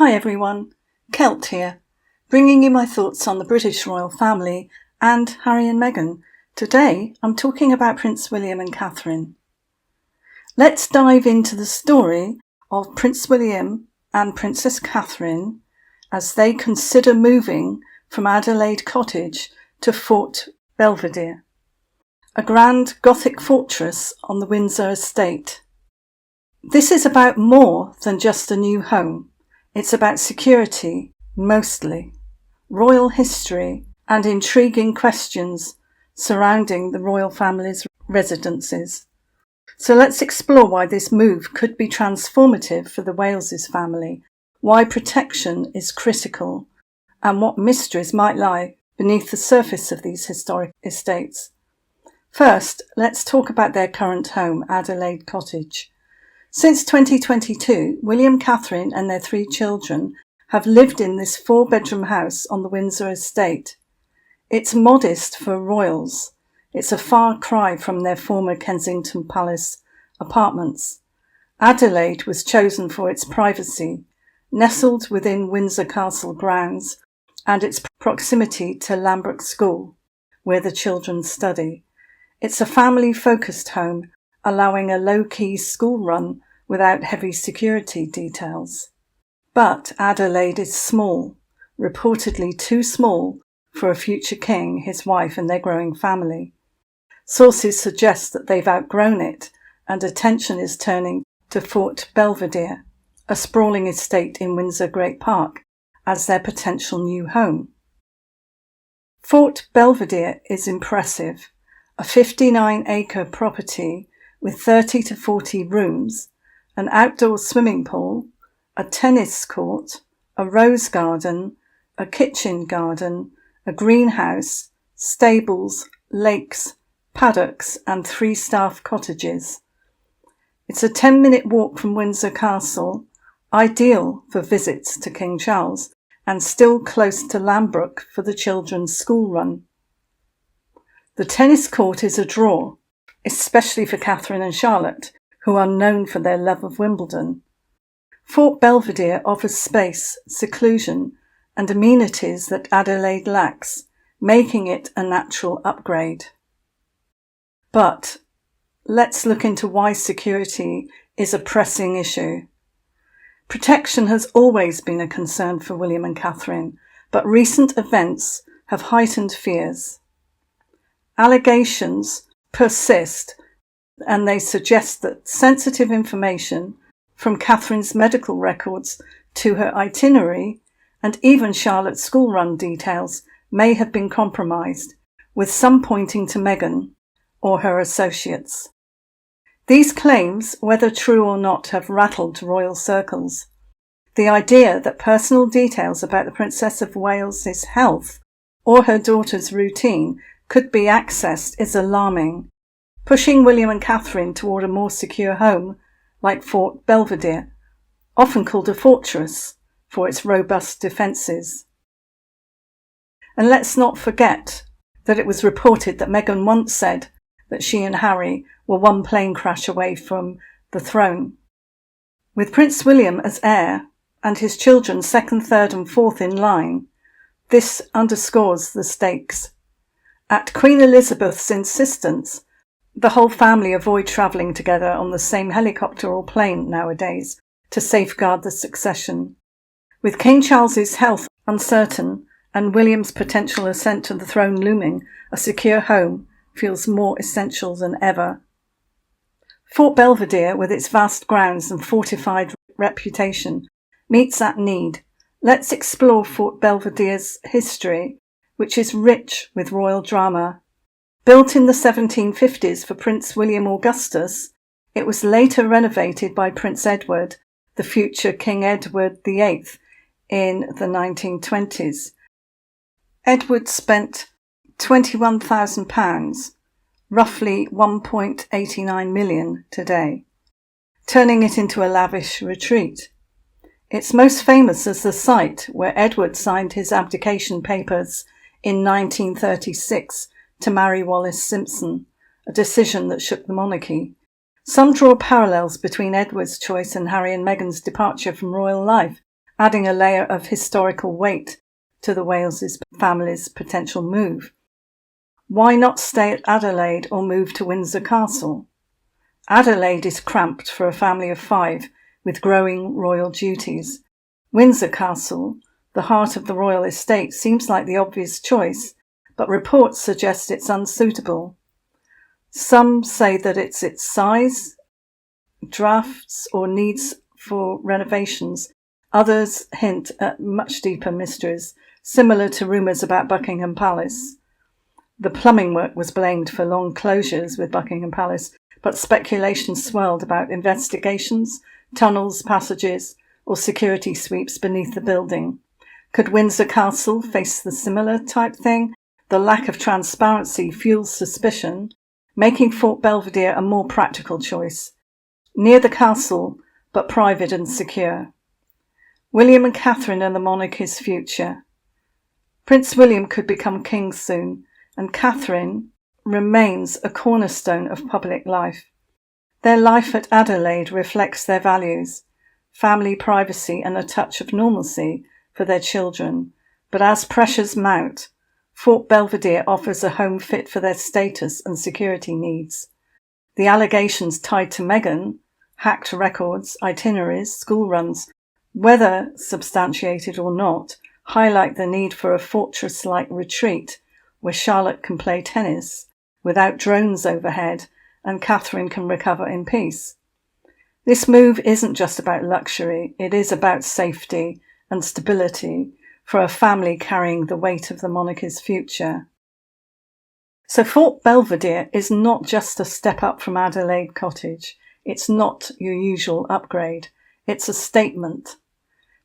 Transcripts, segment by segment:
Hi everyone, Kelt here, bringing you my thoughts on the British royal family and Harry and Meghan. Today I'm talking about Prince William and Catherine. Let's dive into the story of Prince William and Princess Catherine as they consider moving from Adelaide Cottage to Fort Beldevere, a grand Gothic fortress on the Windsor estate. This is about more than just a new home. It's about security, mostly, royal history, and intriguing questions surrounding the royal family's residences. So let's explore why this move could be transformative for the Wales' family, why protection is critical, and what mysteries might lie beneath the surface of these historic estates. First, let's talk about their current home, Adelaide Cottage. Since 2022, William, Catherine and their 3 children have lived in this 4-bedroom house on the Windsor estate. It's modest for royals. It's a far cry from their former Kensington Palace apartments. Adelaide was chosen for its privacy, nestled within Windsor Castle grounds, and its proximity to Lambeth School, where the children study. It's a family-focused home, allowing a low-key school run without heavy security details. But Adelaide is small, reportedly too small for a future king, his wife and their growing family. Sources suggest that they've outgrown it and attention is turning to Fort Beldevere, a sprawling estate in Windsor Great Park, as their potential new home. Fort Belvadier is impressive, a 59-acre property with 30 to 40 rooms, an outdoor swimming pool, a tennis court, a rose garden, a kitchen garden, a greenhouse, stables, lakes, paddocks and 3 staff cottages. It's a 10-minute walk from Windsor Castle, ideal for visits to King Charles, and still close to Lambeth for the children's school run. The tennis court is a draw, especially for Catherine and Charlotte, who are known for their love of Wimbledon. Fort Belvedere offers space, seclusion, and amenities that Adelaide lacks, making it a natural upgrade. But let's look into why security is a pressing issue. Protection has always been a concern for William and Catherine, but recent events have heightened fears. Allegations persist, and they suggest that sensitive information from Catherine's medical records to her itinerary and even Charlotte's school run details may have been compromised, with some pointing to Meghan or her associates. These claims, whether true or not, have rattled royal circles. The idea that personal details about the Princess of Wales's health or her daughter's routine could be accessed is alarming, pushing William and Catherine toward a more secure home like Fort Beldevere, often called a fortress for its robust defences. And let's not forget that it was reported that Meghan once said that she and Harry were one plane crash away from the throne. With Prince William as heir and his children second, third and fourth in line, this underscores the stakes. At Queen Elizabeth's insistence, the whole family avoid travelling together on the same helicopter or plane nowadays to safeguard the succession. With King Charles's health uncertain and William's potential ascent to the throne looming, a secure home feels more essential than ever. Fort Belvedere, with its vast grounds and fortified reputation, meets that need. Let's explore Fort Belvedere's history, which is rich with royal drama. Built in the 1750s for Prince William Augustus, it was later renovated by Prince Edward, the future King Edward VIII, in the 1920s. Edward spent £21,000, roughly 1.89 million today, turning it into a lavish retreat. It's most famous as the site where Edward signed his abdication papers in 1936 to marry Wallis Simpson, a decision that shook the monarchy. Some draw parallels between Edward's choice and Harry and Meghan's departure from royal life, adding a layer of historical weight to the Wales' family's potential move. Why not stay at Adelaide or move to Windsor Castle? Adelaide is cramped for a family of 5 with growing royal duties. Windsor Castle, the heart of the royal estate, seems like the obvious choice, but reports suggest it's unsuitable. Some say that it's its size, drafts, or needs for renovations. Others hint at much deeper mysteries, similar to rumours about Buckingham Palace. The plumbing work was blamed for long closures with Buckingham Palace, but speculation swirled about investigations, tunnels, passages, or security sweeps beneath the building. Could Windsor Castle face the similar type thing? The lack of transparency fuels suspicion, making Fort Beldevere a more practical choice. Near the castle, but private and secure. William and Catherine and the monarchy's future. Prince William could become king soon, and Catherine remains a cornerstone of public life. Their life at Adelaide reflects their values, family privacy and a touch of normalcy for their children. But as pressures mount, Fort Belvedere offers a home fit for their status and security needs. The allegations tied to Meghan, hacked records, itineraries, school runs, whether substantiated or not, highlight the need for a fortress-like retreat where Charlotte can play tennis without drones overhead and Catherine can recover in peace. This move isn't just about luxury, it is about safety and stability for a family carrying the weight of the monarchy's future. So Fort Belvedere is not just a step up from Adelaide Cottage. It's not your usual upgrade. It's a statement.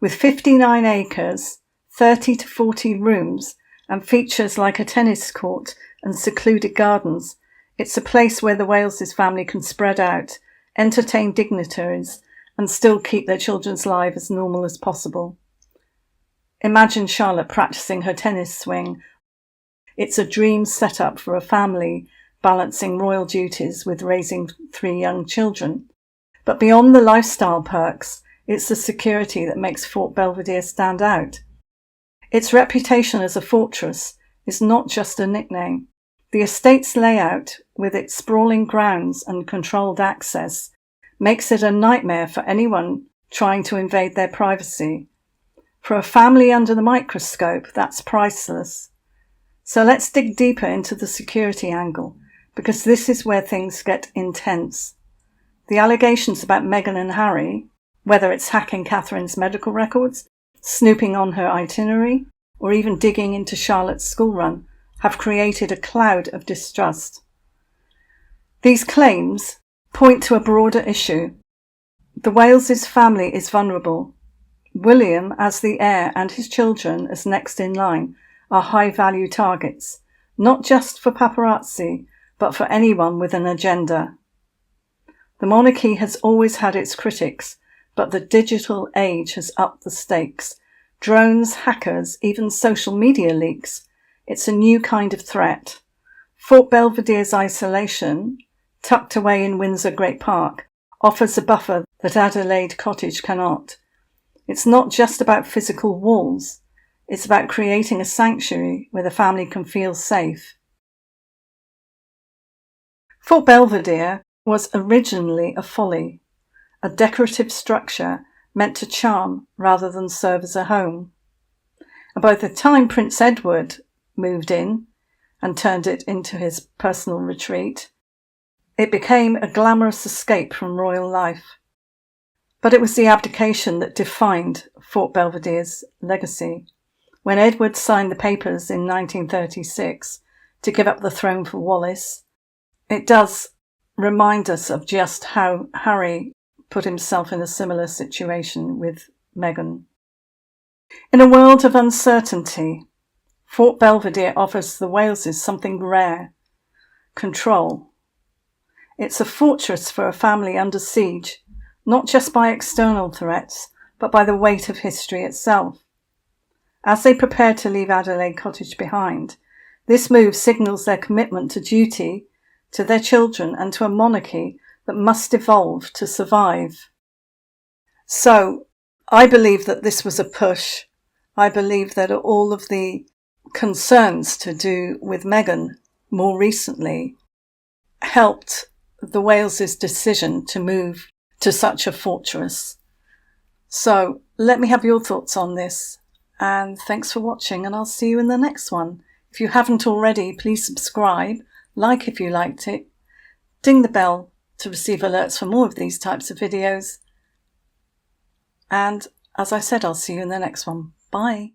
With 59 acres, 30 to 40 rooms, and features like a tennis court and secluded gardens, it's a place where the Wales' family can spread out, entertain dignitaries, and still keep their children's lives as normal as possible. Imagine Charlotte practicing her tennis swing. It's a dream setup for a family balancing royal duties with raising 3 young children. But beyond the lifestyle perks, it's the security that makes Fort Belvedere stand out. Its reputation as a fortress is not just a nickname. The estate's layout, with its sprawling grounds and controlled access, makes it a nightmare for anyone trying to invade their privacy. For a family under the microscope, that's priceless. So let's dig deeper into the security angle, because this is where things get intense. The allegations about Meghan and Harry, whether it's hacking Catherine's medical records, snooping on her itinerary, or even digging into Charlotte's school run, have created a cloud of distrust. These claims point to a broader issue. The Wales' family is vulnerable. William, as the heir, and his children, as next in line, are high-value targets, not just for paparazzi, but for anyone with an agenda. The monarchy has always had its critics, but the digital age has upped the stakes. Drones, hackers, even social media leaks. It's a new kind of threat. Fort Belvedere's isolation, tucked away in Windsor Great Park, offers a buffer that Adelaide Cottage cannot. It's not just about physical walls. It's about creating a sanctuary where the family can feel safe. Fort Belvedere was originally a folly, a decorative structure meant to charm rather than serve as a home. And by the time Prince Edward moved in and turned it into his personal retreat, it became a glamorous escape from royal life. But it was the abdication that defined Fort Belvedere's legacy. When Edward signed the papers in 1936 to give up the throne for Wallis, it does remind us of just how Harry put himself in a similar situation with Meghan. In a world of uncertainty, Fort Belvedere offers the Waleses something rare: control. It's a fortress for a family under siege, not just by external threats, but by the weight of history itself. As they prepare to leave Adelaide Cottage behind, this move signals their commitment to duty, to their children, and to a monarchy that must evolve to survive. So, I believe that this was a push. I believe that all of the concerns to do with Meghan more recently helped the Wales's decision to move to such a fortress. So let me have your thoughts on this, and thanks for watching, and I'll see you in the next one. If you haven't already, please subscribe, like if you liked it, ding the bell to receive alerts for more of these types of videos, and as I said, I'll see you in the next one. Bye.